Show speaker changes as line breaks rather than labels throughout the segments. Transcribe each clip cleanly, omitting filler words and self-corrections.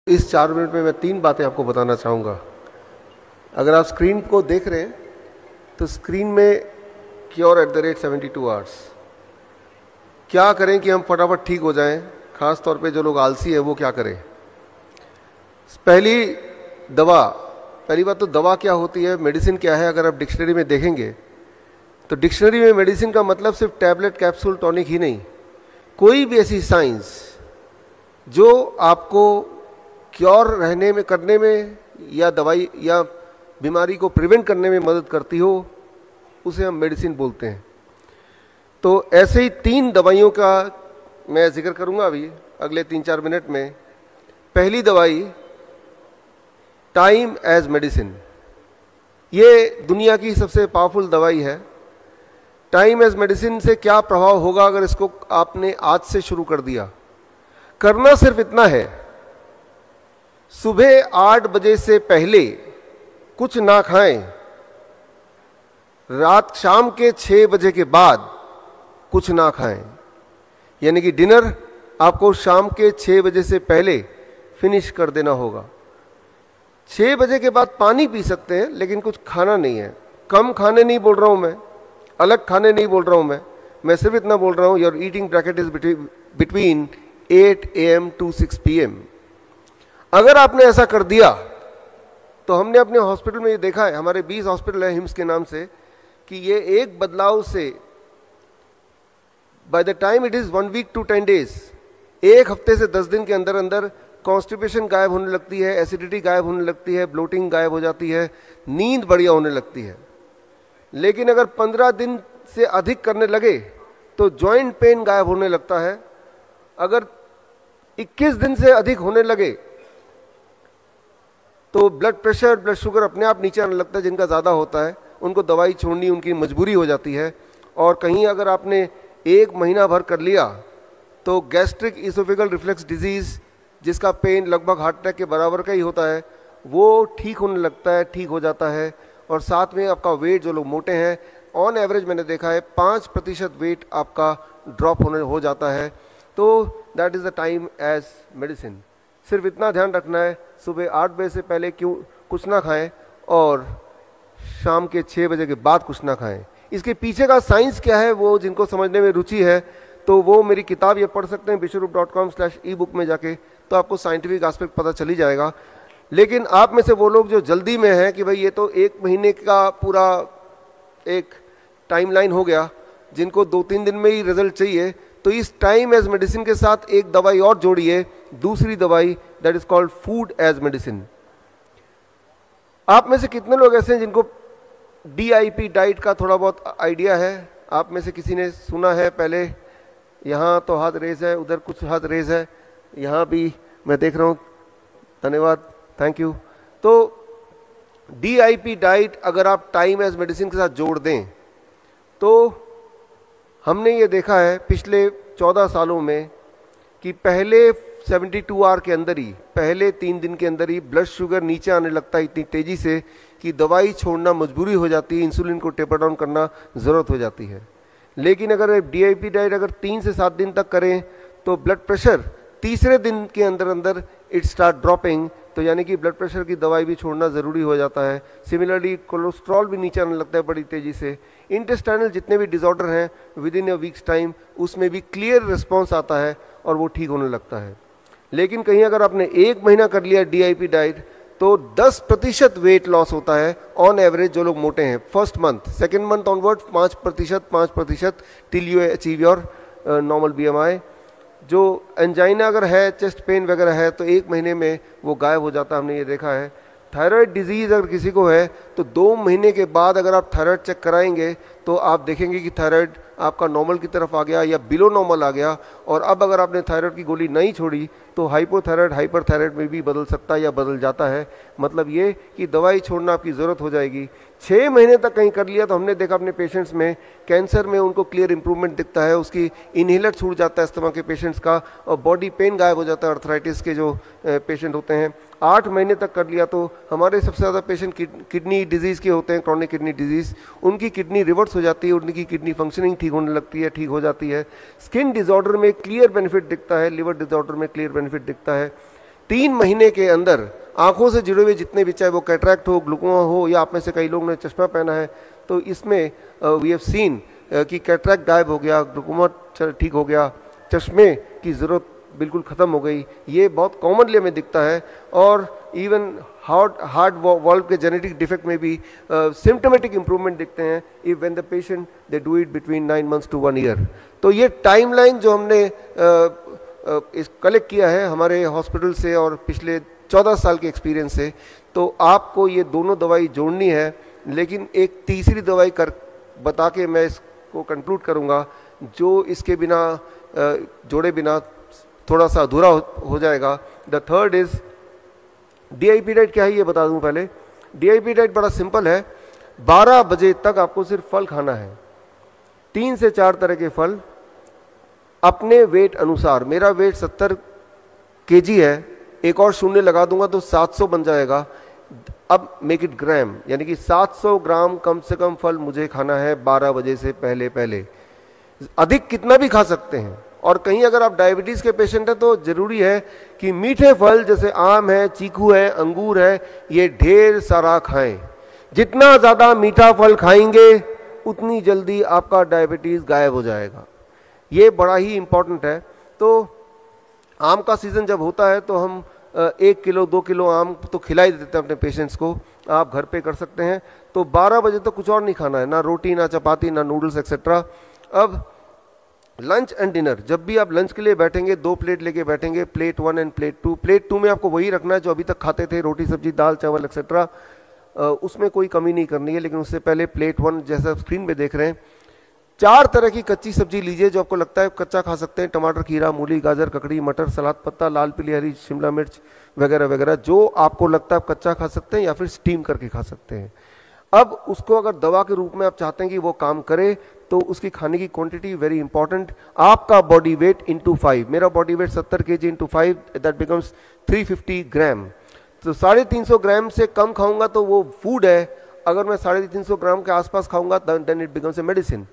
इस 4 मिनट में मैं 3 बातें आपको बताना चाहूँगा। अगर आप स्क्रीन को देख रहे हैं तो स्क्रीन में cure@72 आवर्स, क्या करें कि हम फटाफट ठीक हो जाएं, ख़ास तौर पे जो लोग आलसी है वो क्या करें। पहली बात तो दवा क्या होती है, मेडिसिन क्या है। अगर आप डिक्शनरी में देखेंगे तो डिक्शनरी में मेडिसिन का मतलब सिर्फ टैबलेट, कैप्सूल, टॉनिक ही नहीं, कोई भी ऐसी साइंस जो आपको क्योर रहने में, करने में या दवाई या बीमारी को प्रिवेंट करने में मदद करती हो, उसे हम मेडिसिन बोलते हैं। तो ऐसे ही 3 दवाइयों का मैं जिक्र करूंगा अभी अगले 3-4 मिनट में। पहली दवाई टाइम एज मेडिसिन, ये दुनिया की सबसे पावरफुल दवाई है। टाइम एज मेडिसिन से क्या प्रभाव होगा अगर इसको आपने आज से शुरू कर दिया। करना सिर्फ इतना है, सुबह 8 बजे से पहले कुछ ना खाएं, शाम के 6 बजे के बाद कुछ ना खाएं। यानी कि डिनर आपको शाम के 6 बजे से पहले फिनिश कर देना होगा। 6 बजे के बाद पानी पी सकते हैं, लेकिन कुछ खाना नहीं है। कम खाने नहीं बोल रहा हूं मैं, अलग खाने नहीं बोल रहा हूं मैं सिर्फ इतना बोल रहा हूं, your eating bracket is between 8 AM to 6 PM। अगर आपने ऐसा कर दिया तो हमने अपने हॉस्पिटल में ये देखा है, हमारे 20 हॉस्पिटल है हिम्स के नाम से, कि ये एक बदलाव से by the time it is 1 week to 10 days, 1 हफ्ते से 10 दिन के अंदर अंदर कॉन्स्टिपेशन गायब होने लगती है, एसिडिटी गायब होने लगती है, ब्लोटिंग गायब हो जाती है, नींद बढ़िया होने लगती है। लेकिन अगर 15 दिन से अधिक करने लगे तो जॉइंट पेन गायब होने लगता है। अगर 21 दिन से अधिक होने लगे तो ब्लड प्रेशर, ब्लड शुगर अपने आप नीचे आने लगता है। जिनका ज़्यादा होता है उनको दवाई छोड़नी उनकी मजबूरी हो जाती है। और कहीं अगर आपने 1 महीना भर कर लिया तो गैस्ट्रिक इसोफेगल रिफ्लेक्स डिजीज़, जिसका पेन लगभग हार्ट अटैक के बराबर का ही होता है, वो ठीक होने लगता है, ठीक हो जाता है। और साथ में आपका वेट, जो लोग मोटे हैं, ऑन एवरेज मैंने देखा है 5% वेट आपका ड्रॉप हो जाता है। तो that is the time as medicine. सिर्फ इतना ध्यान रखना है, सुबह 8 बजे से पहले कुछ ना खाएं और शाम के 6 बजे के बाद कुछ ना खाएं। इसके पीछे का साइंस क्या है, वो जिनको समझने में रुचि है तो वो मेरी किताब ये पढ़ सकते हैं bishwarup.com/ebook में जाके, तो आपको साइंटिफिक एस्पेक्ट पता चली जाएगा। लेकिन आप में से वो लोग जो जल्दी में हैं कि भाई ये तो 1 महीने का पूरा एक टाइमलाइन हो गया, जिनको 2-3 दिन में ही रिजल्ट चाहिए, तो इस टाइम एज मेडिसिन के साथ एक दवाई और जोड़िए, दूसरी दवाई, that is called food as medicine. आप में से कितने लोग ऐसे हैं जिनको DIP डाइट का थोड़ा बहुत आइडिया है? आप में से किसी ने सुना है पहले? यहाँ तो हाथ रेज है, उधर कुछ हाथ रेज है, यहाँ भी मैं देख रहा हूँ, धन्यवाद, थैंक यू। तो DIP डाइट अगर आप टाइम एज मेडिसिन के साथ जोड़ दें तो हमने ये देखा है पिछले 14 सालों में कि पहले 72 आवर के अंदर ही, पहले 3 दिन के अंदर ही ब्लड शुगर नीचे आने लगता है इतनी तेजी से कि दवाई छोड़ना मजबूरी हो जाती है, इंसुलिन को टेपर डाउन करना ज़रूरत हो जाती है। लेकिन अगर DIP डाइट अगर 3 से 7 दिन तक करें तो ब्लड प्रेशर तीसरे दिन के अंदर अंदर इट स्टार्ट ड्रॉपिंग, तो यानी कि ब्लड प्रेशर की दवाई भी छोड़ना ज़रूरी हो जाता है। सिमिलरली कोलेस्ट्रॉल भी नीचे आने लगता है बड़ी तेज़ी से। इंटेस्टाइनल जितने भी डिसऑर्डर हैं with in a weeks time उसमें भी क्लियर रिस्पॉन्स आता है और वो ठीक होने लगता है। लेकिन कहीं अगर आपने 1 महीना कर लिया DIP डाइट तो 10% वेट लॉस होता है ऑन एवरेज जो लोग मोटे हैं। First month, second month onward 5% till you achieve your normal BMI। जो एंजाइना अगर है, चेस्ट पेन वगैरह है, तो 1 महीने में वो गायब हो जाता है, हमने ये देखा है। थायराइड डिजीज़ अगर किसी को है तो 2 महीने के बाद अगर आप थायराइड चेक कराएंगे तो आप देखेंगे कि थायराइड आपका नॉर्मल की तरफ आ गया या बिलो नॉर्मल आ गया। और अब अगर आपने थायराइड की गोली नहीं छोड़ी तो हाइपोथायराइड हाइपरथायराइड में भी बदल सकता है या बदल जाता है। मतलब ये कि दवाई छोड़ना आपकी ज़रूरत हो जाएगी। 6 महीने तक कहीं कर लिया तो हमने देखा अपने पेशेंट्स में, कैंसर में उनको क्लियर इंप्रूवमेंट दिखता है, उसकी इनहेलर छूट जाता है अस्थमा के पेशेंट्स का, और बॉडी पेन गायब हो जाता है अर्थराइटिस के जो पेशेंट होते हैं। 8 महीने तक कर लिया तो हमारे सबसे ज़्यादा पेशेंट किडनी डिजीज़ के होते हैं, क्रॉनिक किडनी डिजीज़, उनकी किडनी रिवर्स हो जाती है, उनकी किडनी फंक्शनिंग ठीक होने लगती है, ठीक हो जाती है। स्किन डिसऑर्डर में क्लियर बेनिफिट दिखता है, लिवर डिसऑर्डर में क्लियर बेनिफिट दिखता है। 3 महीने के अंदर आंखों से जुड़े हुए जितने भी, चाहे वो कैटरैक्ट हो, ग्लूकोमा हो, या आप में से कई लोगों ने चश्मा पहना है, तो इसमें वी हैव सीन कि कैटरैक्ट गायब हो गया, ग्लूकोमा ठीक हो गया, चश्मे की ज़रूरत बिल्कुल ख़त्म हो गई। ये बहुत कॉमनली हमें दिखता है। और इवन हार्ट वॉल्व के जेनेटिक डिफेक्ट में भी सिम्टोमेटिक इंप्रूवमेंट दिखते हैं if when the patient they do it between 9 months to 1 year। तो ये टाइमलाइन जो हमने इस कलेक्ट किया है हमारे हॉस्पिटल से और पिछले 14 साल के एक्सपीरियंस से, तो आपको ये दोनों दवाई जोड़नी है। लेकिन एक तीसरी दवाई कर बता के मैं इसको कंक्लूड करूँगा, जो इसके बिना जोड़े बिना थोड़ा सा अधूरा हो जाएगा। The third is DIP diet. क्या है ये बता दूं पहले। DIP डाइट बड़ा सिंपल है। 12 बजे तक आपको सिर्फ फल खाना है, 3 से 4 तरह के फल अपने वेट अनुसार। मेरा वेट 70 kg है, एक और शून्य लगा दूंगा तो 700 बन जाएगा। अब मेक इट ग्राम, यानी कि 700 ग्राम कम से कम फल मुझे खाना है 12 बजे से पहले पहले। अधिक कितना भी खा सकते हैं। और कहीं अगर आप डायबिटीज़ के पेशेंट हैं तो ज़रूरी है कि मीठे फल जैसे आम है, चीकू है, अंगूर है, ये ढेर सारा खाएं। जितना ज़्यादा मीठा फल खाएंगे उतनी जल्दी आपका डायबिटीज़ गायब हो जाएगा। ये बड़ा ही इम्पोर्टेंट है। तो आम का सीज़न जब होता है तो हम 1 किलो 2 किलो आम तो खिला ही देते हैं अपने पेशेंट्स को। आप घर पे कर सकते हैं। तो 12 बजे तक कुछ और नहीं खाना है, ना रोटी, ना चपाती, ना नूडल्स एक्सेट्रा। अब लंच एंड डिनर, जब भी आप लंच के लिए बैठेंगे 2 प्लेट लेके बैठेंगे, प्लेट 1 एंड प्लेट 2। प्लेट 2 में आपको वही रखना है जो अभी तक खाते थे, रोटी सब्जी दाल चावल एक्सेट्रा, उसमें कोई कमी नहीं करनी है। लेकिन उससे पहले प्लेट 1 जैसा स्क्रीन पे देख रहे हैं, 4 तरह की कच्ची सब्जी लीजिए जो आपको लगता है कच्चा खा सकते हैं। टमाटर, खीरा, मूली, गाजर, ककड़ी, मटर, सलाद पत्ता, लाल पीली हरी शिमला मिर्च वगैरह वगैरह, जो आपको लगता है आप कच्चा खा सकते हैं या फिर स्टीम करके खा सकते हैं। अब उसको अगर दवा के रूप में आप चाहते हैं कि वो काम करे तो उसकी खाने की क्वांटिटी वेरी इंपॉर्टेंट। आपका बॉडी वेट इंटू 5, मेरा body weight 70 kg into 5, that becomes 350 ग्राम। तो 350 ग्राम से कम खाऊंगा तो वो फूड है, अगर मैं 350 ग्राम के आसपास खाऊंगा then it becomes a medicine.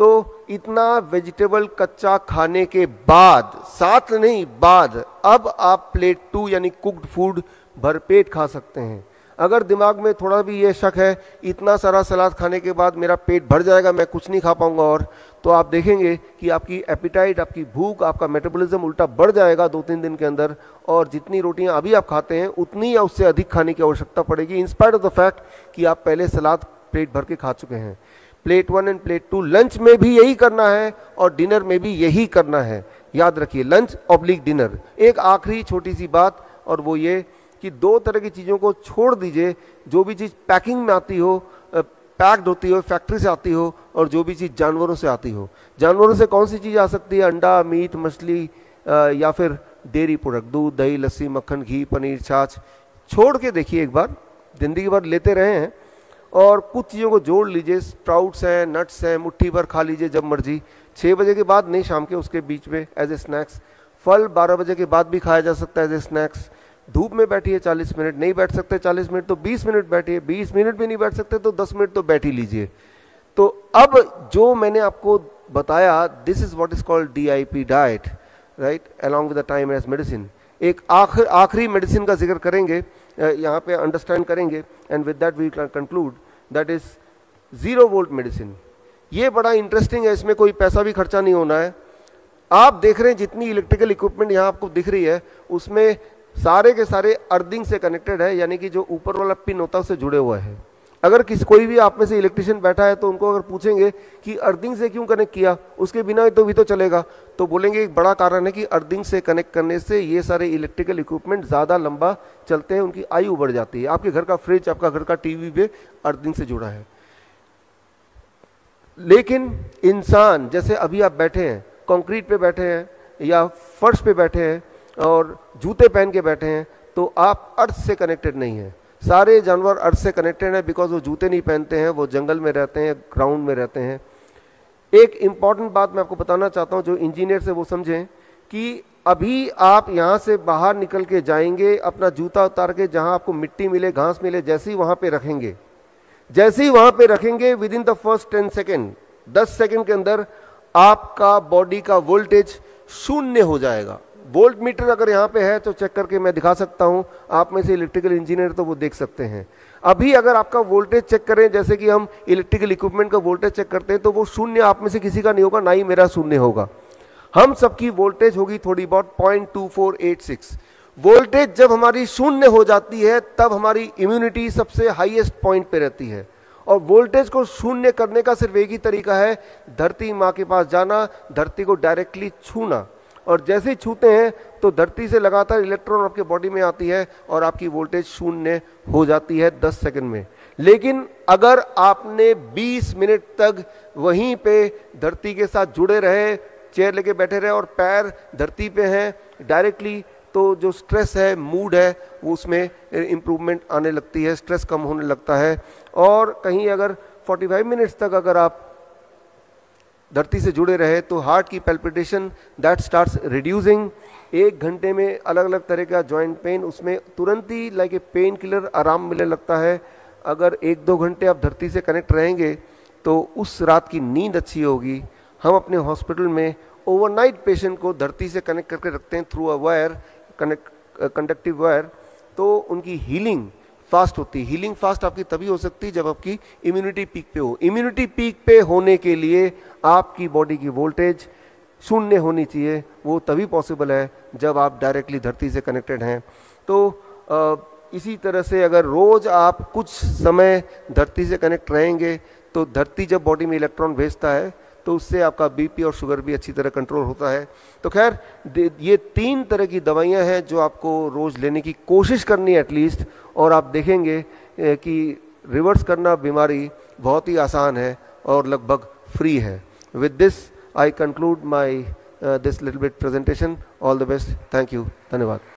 तो इतना वेजिटेबल कच्चा खाने के बाद, साथ नहीं बाद, अब आप प्लेट 2 यानी कुक्ड फूड भरपेट खा सकते हैं। अगर दिमाग में थोड़ा भी ये शक है इतना सारा सलाद खाने के बाद मेरा पेट भर जाएगा, मैं कुछ नहीं खा पाऊंगा, और तो आप देखेंगे कि आपकी एपिटाइट, आपकी भूख, आपका मेटाबॉलिज्म उल्टा बढ़ जाएगा 2-3 दिन के अंदर। और जितनी रोटियां अभी आप खाते हैं उतनी या उससे अधिक खाने की आवश्यकता पड़ेगी, in spite of the fact कि आप पहले सलाद पेट भर के खा चुके हैं। प्लेट 1 एंड प्लेट 2 लंच में भी यही करना है और डिनर में भी यही करना है। याद रखिए, लंच ऑब्लिक डिनर। एक आखिरी छोटी सी बात, और वो ये कि 2 तरह की चीज़ों को छोड़ दीजिए। जो भी चीज़ पैकिंग में आती हो, पैक्ड होती हो, फैक्ट्री से आती हो, और जो भी चीज़ जानवरों से आती हो। जानवरों से कौन सी चीज़ आ सकती है? अंडा, मीट, मछली, या फिर डेयरी प्रोडक्ट, दूध, दही, लस्सी, मक्खन, घी, पनीर, छाछ। छोड़ के देखिए एक बार, जिंदगी भर लेते रहे हैं, और कुछ चीज़ों को जोड़ लीजिए। स्प्राउट्स हैं, नट्स हैं, मुट्ठी भर खा लीजिए जब मर्जी, 6 बजे के बाद नहीं, शाम के उसके बीच में एज ए स्नैक्स। फल 12 बजे के बाद भी खाया जा सकता है एज ए स्नैक्स। धूप में बैठिए 40 मिनट, नहीं बैठ सकते 40 मिनट तो 20 मिनट बैठिए, 20 मिनट भी नहीं बैठ सकते तो 10 मिनट तो बैठ ही लीजिए। तो अब जो मैंने आपको बताया, this is what is called DIP diet, right, along with the time as medicine. एक आखिरी मेडिसिन का जिक्र करेंगे, यहाँ पे अंडरस्टैंड करेंगे, and with that we conclude, that is 0 volt medicine. ये बड़ा इंटरेस्टिंग है, इसमें कोई पैसा भी खर्चा नहीं होना है। आप देख रहे हैं जितनी इलेक्ट्रिकल इक्विपमेंट यहाँ आपको दिख रही है, उसमें सारे के सारे अर्थिंग से कनेक्टेड है, यानी कि जो ऊपर वाला पिन होता है उससे जुड़े हुआ है। अगर कोई भी आप में से इलेक्ट्रिशियन बैठा है तो उनको अगर पूछेंगे कि अर्थिंग से क्यों कनेक्ट किया, उसके बिना तो भी तो चलेगा, तो बोलेंगे एक बड़ा कारण है कि अर्थिंग से कनेक्ट करने से ये सारे इलेक्ट्रिकल इक्विपमेंट ज़्यादा लंबा चलते हैं, उनकी आयु बढ़ जाती है। आपके घर का फ्रिज, आपका घर का टीवी भी अर्थिंग से जुड़ा है। लेकिन इंसान, जैसे अभी आप बैठे हैं, कंक्रीट पे बैठे हैं या फर्श पे बैठे हैं और जूते पहन के बैठे हैं, तो आप अर्थ से कनेक्टेड नहीं हैं। सारे जानवर अर्थ से कनेक्टेड हैं, बिकॉज वो जूते नहीं पहनते हैं, वो जंगल में रहते हैं, ग्राउंड में रहते हैं। एक इंपॉर्टेंट बात मैं आपको बताना चाहता हूँ, जो इंजीनियर से वो समझें कि अभी आप यहाँ से बाहर निकल के जाएंगे, अपना जूता उतार के जहाँ आपको मिट्टी मिले, घास मिले, जैसे ही वहाँ पे रखेंगे, with in the first 10 second, 10 second के अंदर आपका बॉडी का वोल्टेज 0 हो जाएगा। वोल्ट मीटर अगर यहाँ पे है तो चेक करके मैं दिखा सकता हूँ, आप में से इलेक्ट्रिकल इंजीनियर तो वो देख सकते हैं। अभी अगर आपका वोल्टेज चेक करें, जैसे कि हम इलेक्ट्रिकल इक्विपमेंट का वोल्टेज चेक करते हैं, तो वो शून्य आप में से किसी का नहीं होगा, ना ही मेरा शून्य होगा। हम सबकी वोल्टेज होगी थोड़ी बहुत 0.2486। वोल्टेज जब हमारी शून्य हो जाती है तब हमारी इम्यूनिटी सबसे हाईएस्ट पॉइंट पे रहती है। और वोल्टेज को शून्य करने का सिर्फ एक ही तरीका है, धरती माँ के पास जाना, धरती को डायरेक्टली छूना, और जैसे ही छूते हैं तो धरती से लगातार इलेक्ट्रॉन आपके बॉडी में आती है और आपकी वोल्टेज शून्य हो जाती है 10 सेकंड में। लेकिन अगर आपने 20 मिनट तक वहीं पे धरती के साथ जुड़े रहे, चेयर लेके बैठे रहे और पैर धरती पे हैं डायरेक्टली, तो जो स्ट्रेस है, मूड है, वो उसमें इम्प्रूवमेंट आने लगती है, स्ट्रेस कम होने लगता है। और कहीं अगर 45 मिनट्स तक अगर आप धरती से जुड़े रहे तो हार्ट की पैल्पिटेशन दैट स्टार्ट्स रिड्यूसिंग। 1 घंटे में अलग अलग तरह का जॉइंट पेन, उसमें तुरंत ही लाइक ए पेन किलर आराम मिलने लगता है। अगर 1-2 घंटे आप धरती से कनेक्ट रहेंगे तो उस रात की नींद अच्छी होगी। हम अपने हॉस्पिटल में ओवरनाइट पेशेंट को धरती से कनेक्ट करके रखते हैं through a wire, conductive wire, तो उनकी हीलिंग फास्ट होती है। हीलिंग फास्ट आपकी तभी हो सकती है जब आपकी इम्यूनिटी पीक पे हो। इम्यूनिटी पीक पे होने के लिए आपकी बॉडी की वोल्टेज शून्य होनी चाहिए, वो तभी पॉसिबल है जब आप डायरेक्टली धरती से कनेक्टेड हैं। तो इसी तरह से अगर रोज आप कुछ समय धरती से कनेक्ट रहेंगे तो धरती जब बॉडी में इलेक्ट्रॉन भेजता है तो उससे आपका बीपी और शुगर भी अच्छी तरह कंट्रोल होता है। तो खैर ये 3 तरह की दवाइयां हैं जो आपको रोज लेने की कोशिश करनी है एटलीस्ट, और आप देखेंगे कि रिवर्स करना बीमारी बहुत ही आसान है और लगभग फ्री है। With this I conclude my this little bit presentation. All the best, thank you, धन्यवाद।